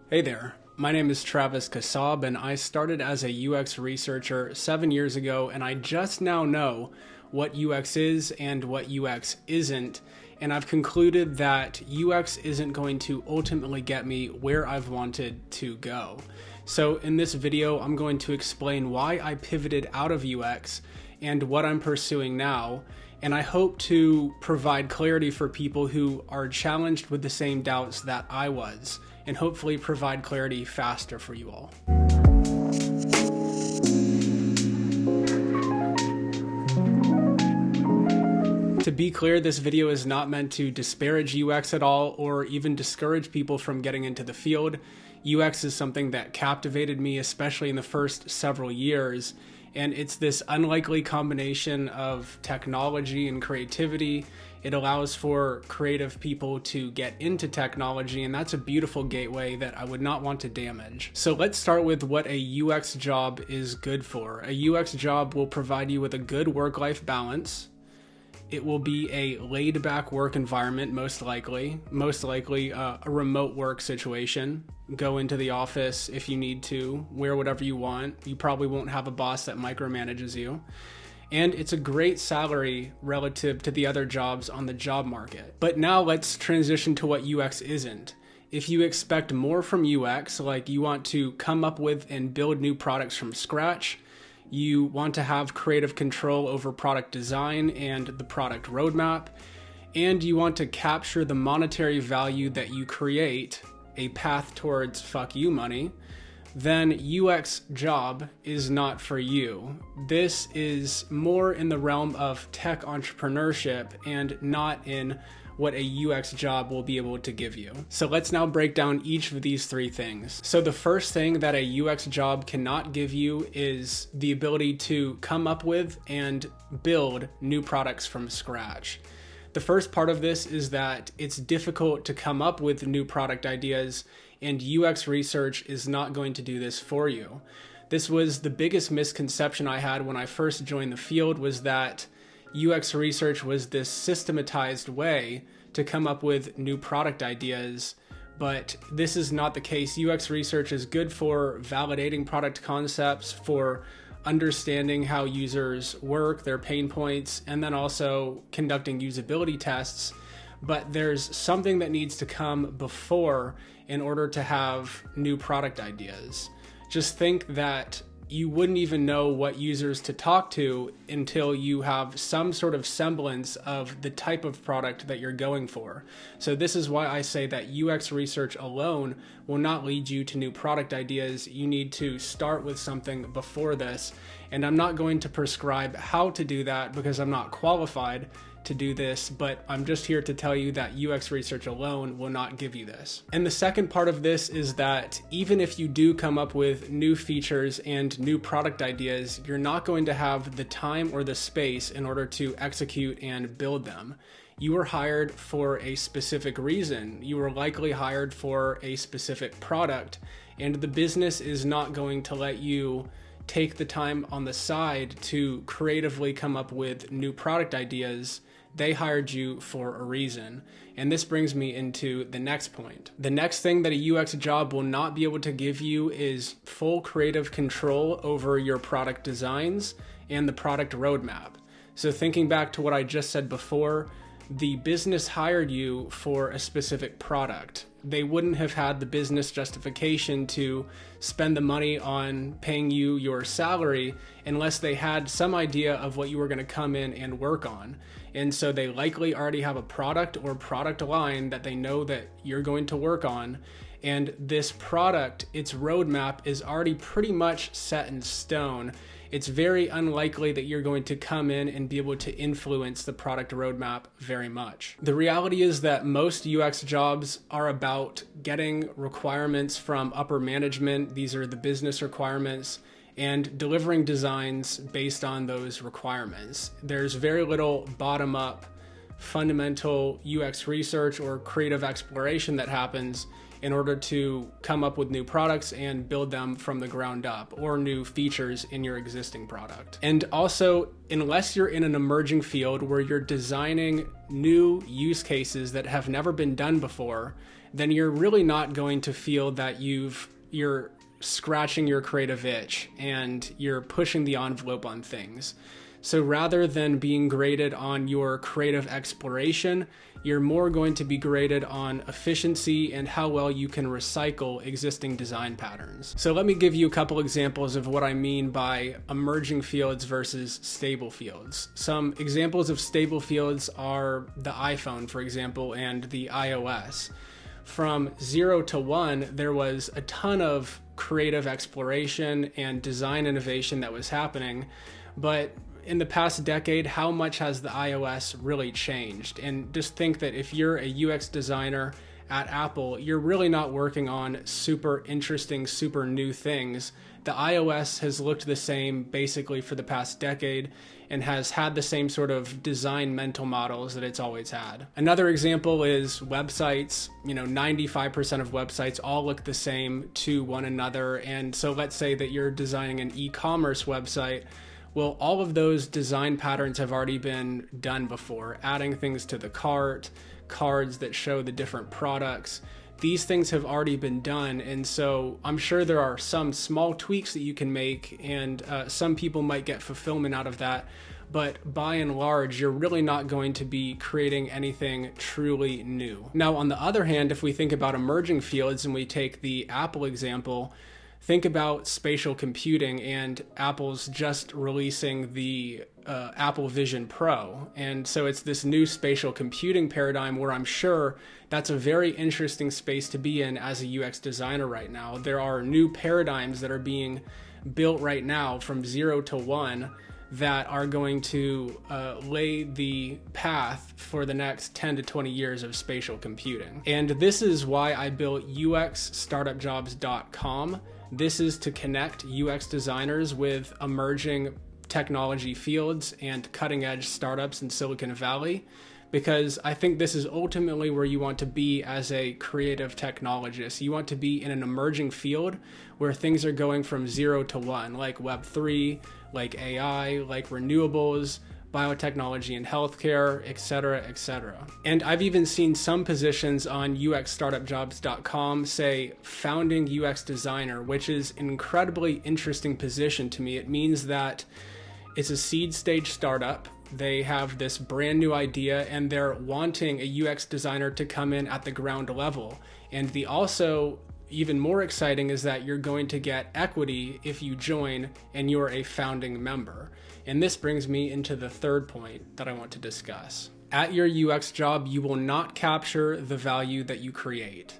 Hey there, my name is Travis Kassab and I started as a UX researcher 7 years ago, and I just now know what UX is and what UX isn't, and I've concluded that UX isn't going to ultimately get me where I've wanted to go. So in this video, I'm going to explain why I pivoted out of UX and what I'm pursuing now, and I hope to provide clarity for people who are challenged with the same doubts that I was, and hopefully provide clarity faster for you all. To be clear, this video is not meant to disparage UX at all or even discourage people from getting into the field. UX is something that captivated me, especially in the first several years, and it's this unlikely combination of technology and creativity. It allows for creative people to get into technology, and that's a beautiful gateway that I would not want to damage. So let's start with what a UX job is good for. A UX job will provide you with a good work-life balance. It will be a laid-back work environment, most likely a remote work situation. Go into the office if you need to, wear whatever you want. You probably won't have a boss that micromanages you. And it's a great salary relative to the other jobs on the job market. But now let's transition to what UX isn't. If you expect more from UX, like you want to come up with and build new products from scratch, you want to have creative control over product design and the product roadmap, and you want to capture the monetary value that you create, a path towards fuck you money, then UX job is not for you. This is more in the realm of tech entrepreneurship and not in what a UX job will be able to give you. So let's now break down each of these three things. So the first thing that a UX job cannot give you is the ability to come up with and build new products from scratch. The first part of this is that it's difficult to come up with new product ideas, and UX research is not going to do this for you. This was the biggest misconception I had when I first joined the field, was that UX research was this systematized way to come up with new product ideas, but this is not the case. UX research is good for validating product concepts, for understanding how users work, their pain points, and then also conducting usability tests. But there's something that needs to come before in order to have new product ideas. Just think that you wouldn't even know what users to talk to until you have some sort of semblance of the type of product that you're going for. So this is why I say that UX research alone will not lead you to new product ideas. You need to start with something before this. And I'm not going to prescribe how to do that because I'm not qualified to do this, but I'm just here to tell you that UX research alone will not give you this. And the second part of this is that even if you do come up with new features and new product ideas, you're not going to have the time or the space in order to execute and build them. You were hired for a specific reason. You were likely hired for a specific product, and the business is not going to let you take the time on the side to creatively come up with new product ideas. They hired you for a reason. And this brings me into the next point. The next thing that a UX job will not be able to give you is full creative control over your product designs and the product roadmap. So thinking back to what I just said before, the business hired you for a specific product. They wouldn't have had the business justification to spend the money on paying you your salary unless they had some idea of what you were going to come in and work on. And so they likely already have a product or product line that they know that you're going to work on. And this product, its roadmap is already pretty much set in stone. It's very unlikely that you're going to come in and be able to influence the product roadmap very much. The reality is that most UX jobs are about getting requirements from upper management. These are the business requirements, and delivering designs based on those requirements. There's very little bottom-up fundamental UX research or creative exploration that happens in order to come up with new products and build them from the ground up, or new features in your existing product. And also, unless you're in an emerging field where you're designing new use cases that have never been done before, then you're really not going to feel that you're scratching your creative itch and you're pushing the envelope on things. So rather than being graded on your creative exploration, you're more going to be graded on efficiency and how well you can recycle existing design patterns. So let me give you a couple examples of what I mean by emerging fields versus stable fields. Some examples of stable fields are the iPhone, for example, and the iOS. From 0 to 1, there was a ton of creative exploration and design innovation that was happening, but in the past decade, how much has the iOS really changed? And just think that if you're a UX designer at Apple, you're really not working on super interesting, super new things. The iOS has looked the same basically for the past decade and has had the same sort of design mental models that it's always had. Another example is websites. 95% of websites all look the same to one another. And so let's say that you're designing an e-commerce website. Well, all of those design patterns have already been done before, adding things to the cart, cards that show the different products. These things have already been done, and so I'm sure there are some small tweaks that you can make, and some people might get fulfillment out of that, but by and large, you're really not going to be creating anything truly new. Now, on the other hand, if we think about emerging fields and we take the Apple example, think about spatial computing, and Apple's just releasing the Apple Vision Pro. And so it's this new spatial computing paradigm where I'm sure that's a very interesting space to be in as a UX designer right now. There are new paradigms that are being built right now from 0 to 1 that are going to lay the path for the next 10 to 20 years of spatial computing. And this is why I built uxstartupjobs.com. This is to connect UX designers with emerging technology fields and cutting-edge startups in Silicon Valley, because I think this is ultimately where you want to be as a creative technologist. You want to be in an emerging field where things are going from 0 to 1, like Web3, like AI, like renewables, biotechnology and healthcare, etc., etc. And I've even seen some positions on uxstartupjobs.com say founding UX designer, which is an incredibly interesting position to me. It means that it's a seed stage startup. They have this brand new idea and they're wanting a UX designer to come in at the ground level. And the also even more exciting is that you're going to get equity if you join and you're a founding member. And this brings me into the third point that I want to discuss. At your UX job, you will not capture the value that you create.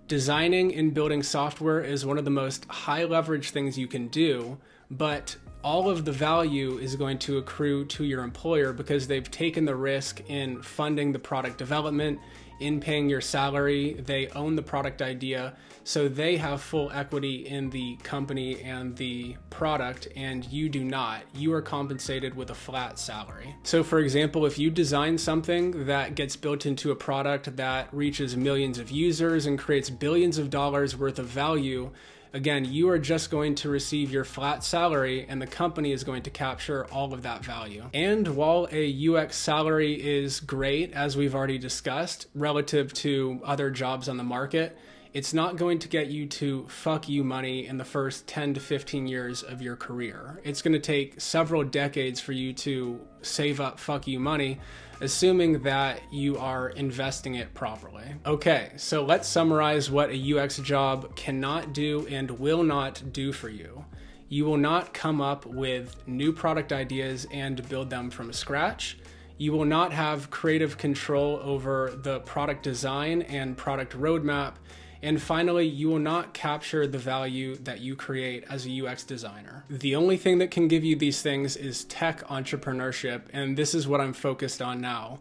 Designing and building software is one of the most high leverage things you can do, but all of the value is going to accrue to your employer because they've taken the risk in funding the product development, in paying your salary. They own the product idea, so they have full equity in the company and the product, and you do not. You are compensated with a flat salary. So for example, if you design something that gets built into a product that reaches millions of users and creates billions of dollars worth of value, again, you are just going to receive your flat salary and the company is going to capture all of that value. And while a UX salary is great, as we've already discussed, relative to other jobs on the market, it's not going to get you to fuck you money in the first 10 to 15 years of your career. It's going to take several decades for you to save up fuck you money, assuming that you are investing it properly. Okay, so let's summarize what a UX job cannot do and will not do for you. You will not come up with new product ideas and build them from scratch. You will not have creative control over the product design and product roadmap. And finally, you will not capture the value that you create as a UX designer. The only thing that can give you these things is tech entrepreneurship, and this is what I'm focused on now.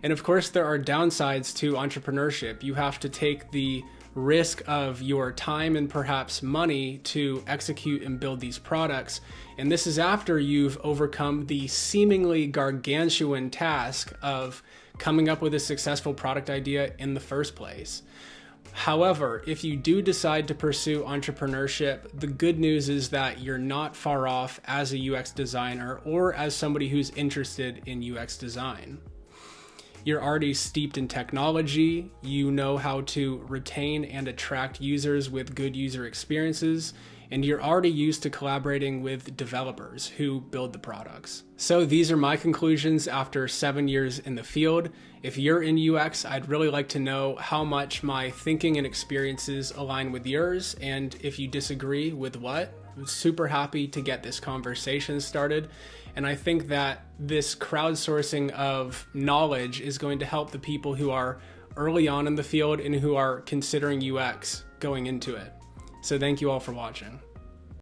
And of course, there are downsides to entrepreneurship. You have to take the risk of your time and perhaps money to execute and build these products. And this is after you've overcome the seemingly gargantuan task of coming up with a successful product idea in the first place. However, if you do decide to pursue entrepreneurship, the good news is that you're not far off as a UX designer or as somebody who's interested in UX design. You're already steeped in technology, you know how to retain and attract users with good user experiences, and you're already used to collaborating with developers who build the products. So these are my conclusions after 7 years in the field. If you're in UX, I'd really like to know how much my thinking and experiences align with yours, and if you disagree, with what. I'm super happy to get this conversation started, and I think that this crowdsourcing of knowledge is going to help the people who are early on in the field and who are considering UX going into it. So thank you all for watching.